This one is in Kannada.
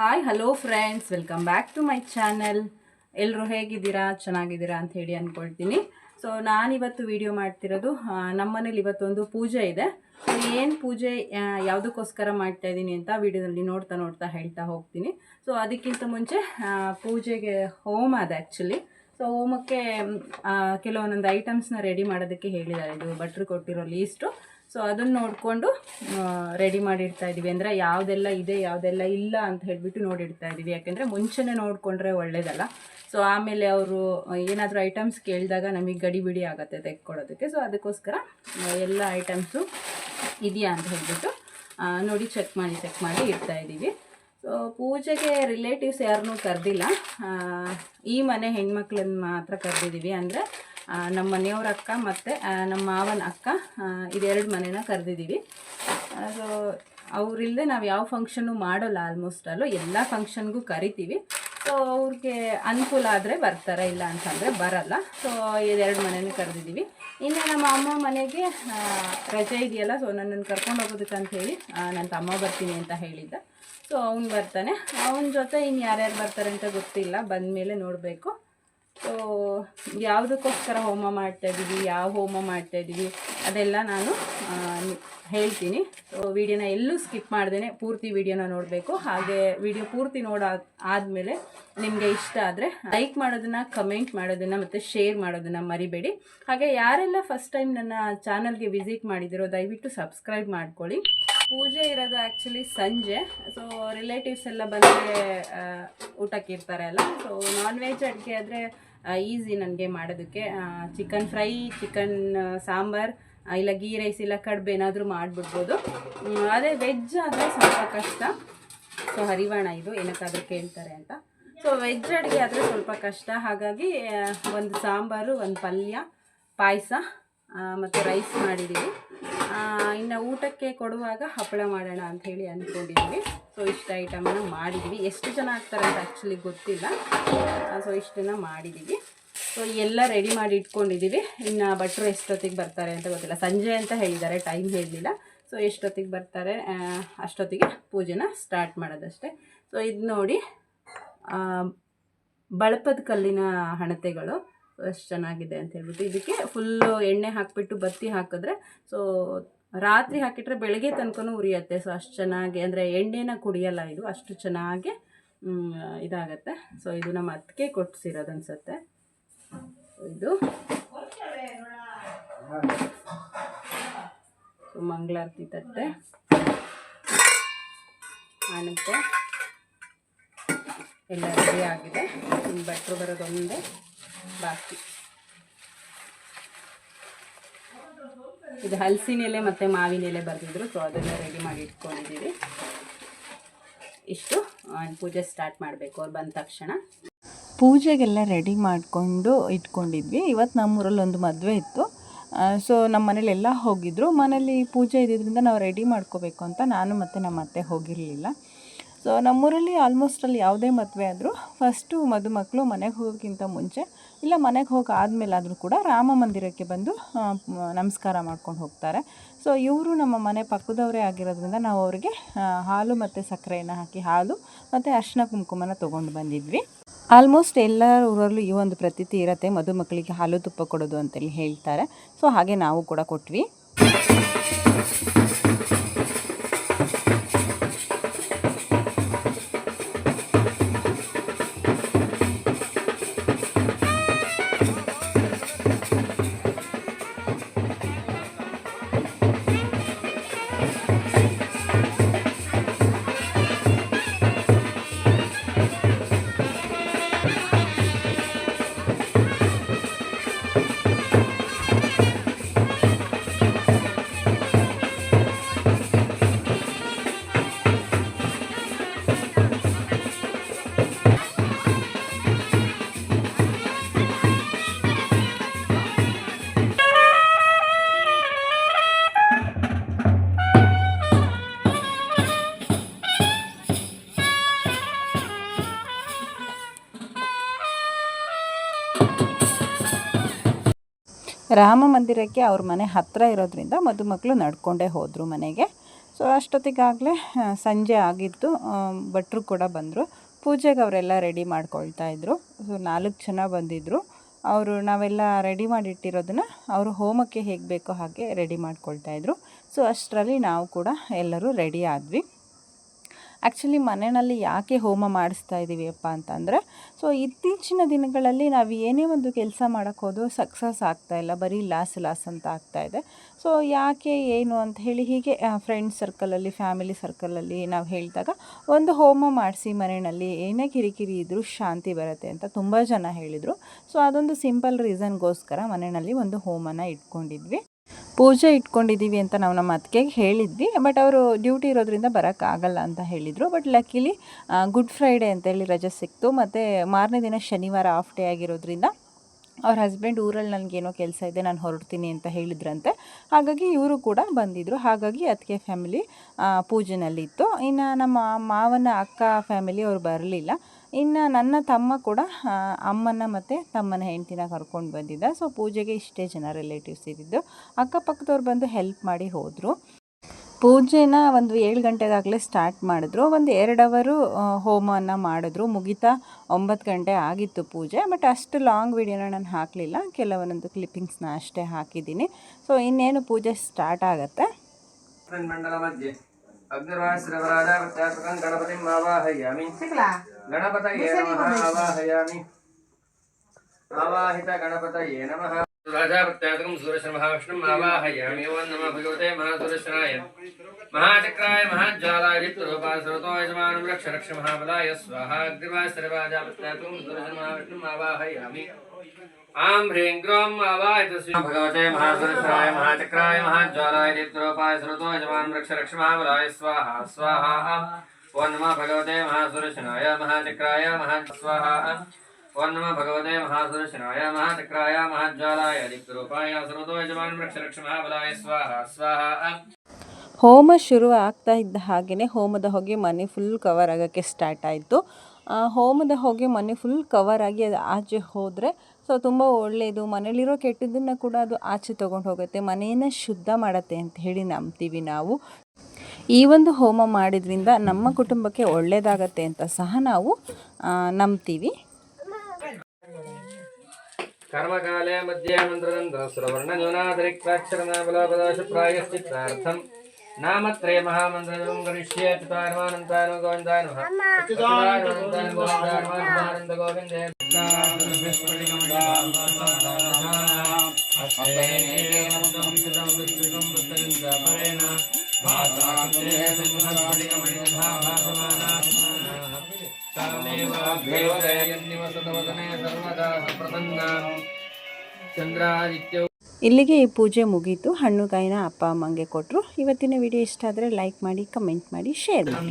Hi hello friends, welcome back to my channel. ಎಲ್ಲರೂ ಹೇಗಿದ್ದೀರಾ, ಚೆನ್ನಾಗಿದ್ದೀರಾ ಅಂತ ಹೇಳಿ ಅಂದ್ಕೊಳ್ತೀನಿ. ಸೊ ನಾನಿವತ್ತು ವಿಡಿಯೋ ಮಾಡ್ತಿರೋದು ನಮ್ಮನೇಲಿ ಇವತ್ತೊಂದು ಪೂಜೆ ಇದೆ. ಏನು ಪೂಜೆ, ಯಾವುದಕ್ಕೋಸ್ಕರ ಮಾಡ್ತಾ ಇದ್ದೀನಿ ಅಂತ ವಿಡಿಯೋದಲ್ಲಿ ನೋಡ್ತಾ ಹೇಳ್ತಾ ಹೋಗ್ತೀನಿ. ಸೊ ಅದಕ್ಕಿಂತ ಮುಂಚೆ ಪೂಜೆಗೆ ಹೋಮ ಇದೆ ಆ್ಯಕ್ಚುಲಿ. ಸೊ ಹೋಮಕ್ಕೆ ಕೆಲವೊಂದೊಂದು ಐಟಮ್ಸ್ನ ರೆಡಿ ಮಾಡೋದಕ್ಕೆ ಹೇಳಿದ್ದಾರೆ. ಇದು ಭಟ್ರು ಕೊಟ್ಟಿರೋ ಲೀಸ್ಟು. ಸೊ ಅದನ್ನು ನೋಡಿಕೊಂಡು ರೆಡಿ ಮಾಡಿಡ್ತಾ ಇದ್ದೀವಿ. ಅಂದರೆ ಯಾವುದೆಲ್ಲ ಇದೆ ಯಾವುದೆಲ್ಲ ಇಲ್ಲ ಅಂತ ಹೇಳಿಬಿಟ್ಟು ನೋಡಿಡ್ತಾ ಇದ್ದೀವಿ. ಯಾಕೆಂದರೆ ಮುಂಚೆನೇ ನೋಡಿಕೊಂಡ್ರೆ ಒಳ್ಳೇದಲ್ಲ. ಸೊ ಆಮೇಲೆ ಅವರು ಏನಾದರೂ ಐಟಮ್ಸ್ ಕೇಳಿದಾಗ ನಮಗೆ ಗಡಿಬಿಡಿ ಆಗುತ್ತೆ ತೆಕ್ಕೊಳ್ಳೋದಕ್ಕೆ. ಸೊ ಅದಕ್ಕೋಸ್ಕರ ಎಲ್ಲ ಐಟಮ್ಸು ಇದೆಯಾ ಅಂತ ಹೇಳಿಬಿಟ್ಟು ನೋಡಿ ಚೆಕ್ ಮಾಡಿ ಇಡ್ತಾ ಇದ್ದೀವಿ. ಸೊ ಪೂಜೆಗೆ ರಿಲೇಟಿವ್ಸ್ ಯಾರನ್ನೂ ಕರೆದಿಲ್ಲ. ಈ ಮನೆ ಹೆಣ್ಮಕ್ಳನ್ನ ಮಾತ್ರ ಕರೆದಿದ್ದೀವಿ. ಅಂದರೆ ನಮ್ಮ ಮನೆಯವ್ರ ಅಕ್ಕ ಮತ್ತು ನಮ್ಮ ಮಾವನ ಅಕ್ಕ, ಇದೆರಡು ಮನೆನ ಕರೆದಿದ್ದೀವಿ. ಸೊ ಅವರಿಲ್ಲದೆ ನಾವು ಯಾವ ಫಂಕ್ಷನ್ನು ಮಾಡೋಲ್ಲ. ಆಲ್ಮೋಸ್ಟ್ ಎಲ್ಲ ಫಂಕ್ಷನ್ಗೂ ಕರಿತೀವಿ. ಸೊ ಅವ್ರಿಗೆ ಅನುಕೂಲ ಆದರೆ ಬರ್ತಾರೆ, ಇಲ್ಲ ಅಂತಂದರೆ ಬರಲ್ಲ. ಸೊ ಇದೆರಡು ಮನೆಯೂ ಕರೆದಿದ್ದೀವಿ. ಇನ್ನು ನಮ್ಮ ಅಮ್ಮ ಮನೆಗೆ ರಜೆ ಇದೆಯಲ್ಲ, ಸೊ ನನ್ನನ್ನು ಕರ್ಕೊಂಡು ಹೋಗೋದಕ್ಕಂತ ಹೇಳಿ ನನ್ನ ತಮ್ಮ ಬರ್ತೀನಿ ಅಂತ ಹೇಳಿದ್ದ. ಸೊ ಅವ್ನು ಬರ್ತಾನೆ. ಅವನ ಜೊತೆ ಇನ್ನು ಯಾರ್ಯಾರು ಬರ್ತಾರೆ ಅಂತ ಗೊತ್ತಿಲ್ಲ, ಬಂದ ಮೇಲೆ ನೋಡಬೇಕು. ಸೊ ಯಾವುದಕ್ಕೋಸ್ಕರ ಹೋಮ ಮಾಡ್ತಾಯಿದ್ದೀವಿ, ಯಾವ ಹೋಮ ಮಾಡ್ತಾಯಿದ್ದೀವಿ ಅದೆಲ್ಲ ನಾನು ಹೇಳ್ತೀನಿ. ಸೊ ವಿಡಿಯೋನ ಎಲ್ಲೂ ಸ್ಕಿಪ್ ಮಾಡ್ದೇ ಪೂರ್ತಿ ವಿಡಿಯೋನ ನೋಡಬೇಕು. ಹಾಗೆ ವಿಡಿಯೋ ಪೂರ್ತಿ ಆದಮೇಲೆ ನಿಮಗೆ ಇಷ್ಟ ಆದರೆ ಲೈಕ್ ಮಾಡೋದನ್ನು, ಕಮೆಂಟ್ ಮಾಡೋದನ್ನು ಮತ್ತು ಶೇರ್ ಮಾಡೋದನ್ನು ಮರಿಬೇಡಿ. ಹಾಗೆ ಯಾರೆಲ್ಲ ಫಸ್ಟ್ ಟೈಮ್ ನನ್ನ ಚಾನಲ್ಗೆ ವಿಸಿಟ್ ಮಾಡಿದಿರೋ ದಯವಿಟ್ಟು ಸಬ್ಸ್ಕ್ರೈಬ್ ಮಾಡ್ಕೊಳ್ಳಿ. ಪೂಜೆ ಇರೋದು ಆ್ಯಕ್ಚುಲಿ ಸಂಜೆ. ಸೊ ರಿಲೇಟಿವ್ಸ್ ಎಲ್ಲ ಬಂದರೆ ಊಟಕ್ಕೆ ಇರ್ತಾರೆ ಅಲ್ಲ. ಸೊ ನಾನ್ ವೆಜ್ ಅಡುಗೆ ಆದರೆ ಈಸಿ ನನಗೆ ಮಾಡೋದಕ್ಕೆ. ಚಿಕನ್ ಫ್ರೈ, ಚಿಕನ್ ಸಾಂಬಾರು, ಇಲ್ಲ ಗೀ ರೈಸ್, ಇಲ್ಲ ಕಡುಬು ಏನಾದರೂ ಮಾಡಿಬಿಡ್ಬೋದು. ಅದೇ ವೆಜ್ ಆದರೆ ಸ್ವಲ್ಪ ಕಷ್ಟ. ಸೊ ಹರಿವಾಣ ಇದು ಏನಕ್ಕಾದರೂ ಕೇಳ್ತಾರೆ ಅಂತ. ಸೊ ವೆಜ್ ಅಡುಗೆ ಆದರೆ ಸ್ವಲ್ಪ ಕಷ್ಟ. ಹಾಗಾಗಿ ಒಂದು ಸಾಂಬಾರು, ಒಂದು ಪಲ್ಯ, ಪಾಯಸ ಮತ್ತು ರೈಸ್ ಮಾಡಿದ್ದೀವಿ. ಇನ್ನು ಊಟಕ್ಕೆ ಕೊಡುವಾಗ ಹಪ್ಪಳ ಮಾಡೋಣ ಅಂಥೇಳಿ ಅಂದ್ಕೊಂಡಿದ್ದೀವಿ. ಸೊ ಇಷ್ಟು ಐಟಮನ್ನು ಮಾಡಿದ್ದೀವಿ. ಎಷ್ಟು ಜನ ಆಗ್ತಾರೆ ಅಂತ ಆ್ಯಕ್ಚುಲಿ ಗೊತ್ತಿಲ್ಲ. ಸೊ ಇಷ್ಟನ್ನು ಮಾಡಿದ್ದೀವಿ. ಸೊ ಎಲ್ಲ ರೆಡಿ ಮಾಡಿ ಇಟ್ಕೊಂಡಿದ್ದೀವಿ. ಇನ್ನು ಭಟ್ರು ಎಷ್ಟೊತ್ತಿಗೆ ಬರ್ತಾರೆ ಅಂತ ಗೊತ್ತಿಲ್ಲ. ಸಂಜೆ ಅಂತ ಹೇಳಿದ್ದಾರೆ, ಟೈಮ್ ಹೇಳಲಿಲ್ಲ. ಸೊ ಎಷ್ಟೊತ್ತಿಗೆ ಬರ್ತಾರೆ ಅಷ್ಟೊತ್ತಿಗೆ ಪೂಜೆನ ಸ್ಟಾರ್ಟ್ ಮಾಡೋದಷ್ಟೇ. ಸೊ ಇದು ನೋಡಿ, ಬಳಪದ ಕಲ್ಲಿನ ಹಣತೆಗಳು ಎಷ್ಟು ಚೆನ್ನಾಗಿದೆ ಅಂತ ಹೇಳ್ಬಿಟ್ಟು ಇದಕ್ಕೆ ಫುಲ್ಲು ಎಣ್ಣೆ ಹಾಕಿಬಿಟ್ಟು ಬತ್ತಿ ಹಾಕಿದ್ರೆ, ಸೊ ರಾತ್ರಿ ಹಾಕಿಟ್ರೆ ಬೆಳಗ್ಗೆ ತನಕನೂ ಉರಿಯುತ್ತೆ. ಸೊ ಅಷ್ಟು ಚೆನ್ನಾಗಿ, ಅಂದರೆ ಎಣ್ಣೆನ ಕುಡಿಯಲ್ಲ ಇದು, ಅಷ್ಟು ಚೆನ್ನಾಗಿ ಇದಾಗತ್ತೆ. ಸೊ ಇದು ನಮ್ಮ ಅತ್ತಿಗೆ ಕೊಟ್ಟಿಸಿರೋದು ಅನಿಸುತ್ತೆ. ಇದು ಮಂಗಳಾರತಿ ತಟ್ಟೆ ಕಾಣುತ್ತೆ. ಎಲ್ಲ ರೆಡಿ ಆಗಿದೆ. ಇನ್ನು ಭಟ್ರು ಬರೋದೊಂದೇ ಬಾಕಿ. ಇದು ಹಲಸಿನ ಎಲೆ ಮತ್ತು ಮಾವಿನ ಎಲೆ ಬರೆದಿದ್ರು. ಸೊ ಅದೆಲ್ಲ ರೆಡಿ ಮಾಡಿ ಇಟ್ಕೊಂಡಿದ್ದೀವಿ. ಇಷ್ಟು ಪೂಜೆ ಸ್ಟಾರ್ಟ್ ಮಾಡಬೇಕು. ಅವ್ರು ಬಂದ ತಕ್ಷಣ ಪೂಜೆಗೆಲ್ಲ ರೆಡಿ ಮಾಡಿಕೊಂಡು ಇಟ್ಕೊಂಡಿದ್ವಿ. ಇವತ್ತು ನಮ್ಮೂರಲ್ಲಿ ಒಂದು ಮದುವೆ ಇತ್ತು. ಸೊ ನಮ್ಮ ಮನೇಲೆಲ್ಲ ಹೋಗಿದ್ರು. ಮನೇಲಿ ಪೂಜೆ ಇದ್ದಿದ್ದರಿಂದ ನಾವು ರೆಡಿ ಮಾಡ್ಕೋಬೇಕು ಅಂತ ನಾನು ಮತ್ತು ನಮ್ಮ ಅತ್ತೆ ಹೋಗಿರಲಿಲ್ಲ. ಸೊ ನಮ್ಮೂರಲ್ಲಿ ಆಲ್ಮೋಸ್ಟಲ್ಲಿ ಯಾವುದೇ ಮದುವೆ ಆದರೂ ಫಸ್ಟು ಮದುಮಕ್ಕಳು ಮನೆಗೆ ಹೋಗೋಕ್ಕಿಂತ ಮುಂಚೆ, ಇಲ್ಲ ಮನೆಗೆ ಹೋಗಿ ಆದಮೇಲಾದರೂ ಕೂಡ ರಾಮ ಮಂದಿರಕ್ಕೆ ಬಂದು ನಮಸ್ಕಾರ ಮಾಡ್ಕೊಂಡು ಹೋಗ್ತಾರೆ. ಸೊ ಇವರು ನಮ್ಮ ಮನೆ ಪಕ್ಕದವರೇ ಆಗಿರೋದ್ರಿಂದ ನಾವು ಅವರಿಗೆ ಹಾಲು ಮತ್ತು ಸಕ್ಕರೆಯನ್ನು ಹಾಕಿ, ಹಾಲು ಮತ್ತು ಅರಿಶಿನ ಕುಂಕುಮನ ತೊಗೊಂಡು ಬಂದಿದ್ವಿ. ಆಲ್ಮೋಸ್ಟ್ ಎಲ್ಲ ಊರಲ್ಲೂ ಈ ಒಂದು ಪ್ರತೀತಿ ಇರುತ್ತೆ, ಮದುಮಕ್ಕಳಿಗೆ ಹಾಲು ತುಪ್ಪ ಕೊಡೋದು ಅಂತೇಳಿ ಹೇಳ್ತಾರೆ. ಸೊ ಹಾಗೆ ನಾವು ಕೂಡ ಕೊಟ್ವಿ. ರಾಮ ಮಂದಿರಕ್ಕೆ ಅವ್ರ ಮನೆ ಹತ್ತಿರ ಇರೋದ್ರಿಂದ ಮದುಮಕ್ಕಳು ನಡ್ಕೊಂಡೇ ಹೋದರು ಮನೆಗೆ. ಸೊ ಅಷ್ಟೊತ್ತಿಗಾಗಲೇ ಸಂಜೆ ಆಗಿತ್ತು. ಭಟ್ರು ಕೂಡ ಬಂದರು. ಪೂಜೆಗೆ ಅವರೆಲ್ಲ ರೆಡಿ ಮಾಡ್ಕೊಳ್ತಾಯಿದ್ರು. ಸೊ 4 ಜನ ಬಂದಿದ್ದರು. ನಾವೆಲ್ಲ ರೆಡಿ ಮಾಡಿಟ್ಟಿರೋದನ್ನು ಅವರು ಹೋಮಕ್ಕೆ ಹೇಗೆ ಬೇಕೋ ಹಾಗೆ ರೆಡಿ ಮಾಡ್ಕೊಳ್ತಾಯಿದ್ರು. ಸೊ ಅಷ್ಟರಲ್ಲಿ ನಾವು ಕೂಡ ಎಲ್ಲರೂ ರೆಡಿ ಆದ್ವಿ. ಆ್ಯಕ್ಚುಲಿ ಮನೆಯಲ್ಲಿ ಯಾಕೆ ಹೋಮ ಮಾಡಿಸ್ತಾ ಇದ್ದೀವಿ ಅಪ್ಪ ಅಂತಂದರೆ, ಸೊ ಇತ್ತೀಚಿನ ದಿನಗಳಲ್ಲಿ ನಾವು ಏನೇ ಒಂದು ಕೆಲಸ ಮಾಡೋಕ್ಕೆ ಹೋದರೂ ಸಕ್ಸಸ್ ಆಗ್ತಾಯಿಲ್ಲ, ಬರೀ ಲಾಸ್ ಅಂತ ಆಗ್ತಾಯಿದೆ. ಸೊ ಯಾಕೆ ಏನು ಅಂತ ಹೇಳಿ ಹೀಗೆ ಫ್ರೆಂಡ್ಸ್ ಸರ್ಕಲಲ್ಲಿ, ಫ್ಯಾಮಿಲಿ ಸರ್ಕಲಲ್ಲಿ ನಾವು ಹೇಳಿದಾಗ ಒಂದು ಹೋಮ ಮಾಡಿಸಿ ಮನೆಯಲ್ಲಿ ಏನೇ ಕಿರಿಕಿರಿ ಇದ್ದರೂ ಶಾಂತಿ ಬರುತ್ತೆ ಅಂತ ತುಂಬ ಜನ ಹೇಳಿದರು. ಸೊ ಅದೊಂದು ಸಿಂಪಲ್ ರೀಸನ್ಗೋಸ್ಕರ ಮನೆಯಲ್ಲಿ ಒಂದು ಹೋಮನ ಇಟ್ಕೊಂಡಿದ್ವಿ. ಪೂಜೆ ಇಟ್ಕೊಂಡಿದ್ದೀವಿ ಅಂತ ನಾವು ನಮ್ಮ ಅತ್ತಿಗೆಗೆ ಹೇಳಿದ್ವಿ. ಬಟ್ ಅವರು ಡ್ಯೂಟಿ ಇರೋದ್ರಿಂದ ಬರೋಕ್ಕಾಗಲ್ಲ ಅಂತ ಹೇಳಿದರು. ಬಟ್ ಲಕ್ಕಿಲಿ ಗುಡ್ ಫ್ರೈಡೇ ಅಂತೇಳಿ ರಜೆ ಸಿಕ್ತು. ಮತ್ತು ಮಾರನೇ ದಿನ ಶನಿವಾರ ಆಫ್ ಡೇ ಆಗಿರೋದ್ರಿಂದ ಅವ್ರ ಹಸ್ಬೆಂಡ್ ಊರಲ್ಲಿ ನನಗೇನೋ ಕೆಲಸ ಇದೆ, ನಾನು ಹೊರಡ್ತೀನಿ ಅಂತ ಹೇಳಿದ್ರಂತೆ. ಹಾಗಾಗಿ ಇವರು ಕೂಡ ಬಂದಿದ್ದರು. ಹಾಗಾಗಿ ಅತ್ತಿಗೆ ಫ್ಯಾಮಿಲಿ ಪೂಜೆನಲ್ಲಿತ್ತು. ಇನ್ನು ನಮ್ಮ ಮಾವನ ಅಕ್ಕ ಫ್ಯಾಮಿಲಿ ಅವ್ರು ಬರಲಿಲ್ಲ. ಇನ್ನು ನನ್ನ ತಮ್ಮ ಕೂಡ ಅಮ್ಮನ ಮತ್ತು ತಮ್ಮನ ಹೆಂಡ್ತಿನ ಕರ್ಕೊಂಡು ಬಂದಿದ್ದ. ಸೊ ಪೂಜೆಗೆ ಇಷ್ಟೇ ಜನ ರಿಲೇಟಿವ್ಸ್ ಇದ್ದಿದ್ದು. ಅಕ್ಕಪಕ್ಕದವ್ರು ಬಂದು ಹೆಲ್ಪ್ ಮಾಡಿ ಹೋದರು. ಪೂಜೆನ ಒಂದು 7 ಗಂಟೆಗಾಗಲೇ ಸ್ಟಾರ್ಟ್ ಮಾಡಿದ್ರು. ಒಂದು 2 ಅವರು ಹೋಮವನ್ನು ಮಾಡಿದ್ರು. ಮುಗಿತಾ 9 ಗಂಟೆ ಆಗಿತ್ತು ಪೂಜೆ. ಬಟ್ ಅಷ್ಟು ಲಾಂಗ್ ವಿಡಿಯೋನ ನಾನು ಹಾಕಲಿಲ್ಲ, ಕೆಲವೊಂದೊಂದು ಕ್ಲಿಪ್ಪಿಂಗ್ಸ್ನ ಅಷ್ಟೇ ಹಾಕಿದ್ದೀನಿ. ಸೊ ಇನ್ನೇನು ಪೂಜೆ ಸ್ಟಾರ್ಟ್ ಆಗುತ್ತೆ. अग्निर्वाश्रवराजापत्यात्मकं गणपतिम् आवाहयामि गणपतये नमः आवाहयामि आवाहित गणपतये नमः राजापत्यात्मकं सूर्यशर्महाविष्णुम् आवाहयामि ओं नमः भगवते महासूरशनाय महाचक्राय महाज्वालाय दीप्तरूपाय सर्वतो यजमानं रक्ष रक्ष महाबलाय स्वाहा अग्निर्वाश्रवराजापत्यात्मकं सूर्यशर्महाविष्णुम् आवाहयामि आं ह्रीं ग्रौं आवाहितस्मै भगवते महासूरशनाय महाचक्राय महाज्वालाय दीप्तरूपाय सर्वतो यजमानं रक्ष रक्ष महाबलाय स्वाहा स्वाहा ओं नमः भगवते महासूरशनाय महाचक्राय स्वाहा ओं नमः भगवते महासूरशनाय महाचक्राय महाज्वालाय दीप्तरूपाय सर्वतो यजमानं रक्ष रक्ष महाबलाय स्वाहा स्वाहा. ಹೋಮ ಶುರು ಆಗ್ತಾ ಇದ್ದ ಹಾಗೆಯೇ ಹೋಮದ ಹೊಗೆ ಮನೆ ಫುಲ್ ಕವರ್ ಆಗೋಕ್ಕೆ ಸ್ಟಾರ್ಟ್ ಆಯಿತು. ಹೋಮದ ಹೊಗೆ ಮನೆ ಫುಲ್ ಕವರ್ ಆಗಿ ಅದು ಆಚೆ ಹೋದರೆ ಸೊ ತುಂಬ ಒಳ್ಳೆಯದು. ಮನೇಲಿರೋ ಕೆಟ್ಟದ್ದನ್ನು ಕೂಡ ಅದು ಆಚೆ ತೊಗೊಂಡು ಹೋಗುತ್ತೆ, ಮನೆಯನ್ನು ಶುದ್ಧ ಮಾಡುತ್ತೆ ಅಂತ ಹೇಳಿ ನಂಬ್ತೀವಿ ನಾವು. ಈ ಒಂದು ಹೋಮ ಮಾಡಿದ್ರಿಂದ ನಮ್ಮ ಕುಟುಂಬಕ್ಕೆ ಒಳ್ಳೆಯದಾಗತ್ತೆ ಅಂತ ಸಹ ನಾವು ನಂಬ್ತೀವಿ. कर्मकाले मध्ये मन्त्रतन्त्रस्रवर्णन्यूनातिरिक्ताक्षरनाबलापदाशुप्रायश्चित्रार्थं नामत्रये महामन्त्रं गणिष्ये चतुर्मानन्तानो गोविन्दाय नमः अच्युतानन्ताय गोविन्दानन्द गोविन्दे ಇಲ್ಲಿಗೆ ಈ ಪೂಜೆ ಮುಗೀತು. ಹಣ್ಣು ಕಾಯಿನ ಅಪ್ಪ ಅಮ್ಮಂಗೆ ಕೊಟ್ಟರು. ಇವತ್ತಿನ ವಿಡಿಯೋ ಇಷ್ಟ ಆದರೆ ಲೈಕ್ ಮಾಡಿ, ಕಮೆಂಟ್ ಮಾಡಿ, ಶೇರ್ ಮಾಡಿ.